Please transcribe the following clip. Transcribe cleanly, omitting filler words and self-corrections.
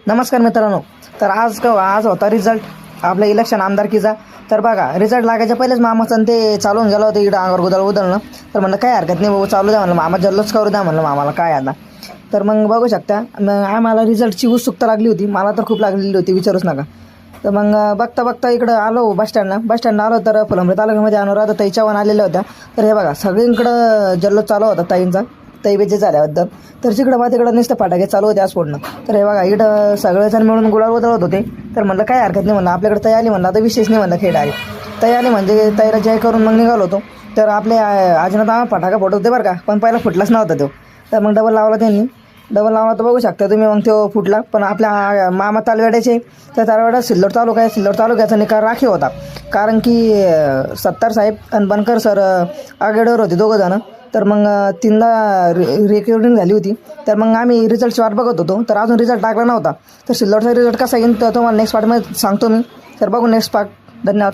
नमस्कार मित्रांनो. तर आज होता रिझल्ट आपल्या इलेक्शन आमदारकीचा. तर बघा, रिझल्ट लागायच्या पहिलेच मामाचं आणि ते चालून गेलं होतं इकडं अंगावर गुदळ उधळणं. तर म्हणलं काय हरकत नाही भाऊ, चालू द्या म्हणलं, मामा जल्लोष करू द्या म्हणलं मामाला, काय आता. तर मग बघू शकता, मग आम्हाला रिझल्टची उत्सुकता लागली होती, मला तर खूप लागलेली होती, विचारूच नका. तर मग बघता बघता इकडं आलो बसस्टँडला आलो. तर फुलंब्री तालुक्यामध्ये अनुराधाताई चव्हाण आलेल्या होत्या. तर हे बघा, सगळीकडं जल्लोष चालू होता ताईंचा, तैबेचे झाल्याबद्दल. तर जिकडं बा तिकडं नुसतं फटाके चालू होते आज फोडणं. तर हे बघा, इकडं सगळेजण मिळून गुलाल उधळत होते. तर म्हणलं काय हरकत नाही म्हणलं, आपल्याकडे ताई आली म्हणलं, आता विशेष नाही म्हणलं, खेळ आली ताई आली म्हणजे ताईला जय करून मग निघालो होतो. तर आपले आजीनाथ फटाका फोडत होते बरं का, पण पहिला फुटलाच नव्हता तो. तर मग डबल लावला त्यांनी, डबल लावला तर बघू शकता तुम्ही, मग तो फुटला. पण आपल्या मामा तालवेड्याचे, त्या तालवेड्यात सिल्लोड तालुक्याचा निकाल राखीव होता. कारण की सत्तार साहेब आणि बनकर सर आघाडीवर होते दोघंजणं. तर मग तीनदा रेकॉर्डिंग झाली होती. तर मग आम्ही रिझल्टची वाट बघत होतो. तर अजून रिझल्ट लागला नव्हता. तर सिल्लोडचा रिझल्ट कसा येईल तर तुम्हाला नेक्स्ट पार्टमध्ये सांगतो मी. तर बघू नेक्स्ट पार्ट. धन्यवाद.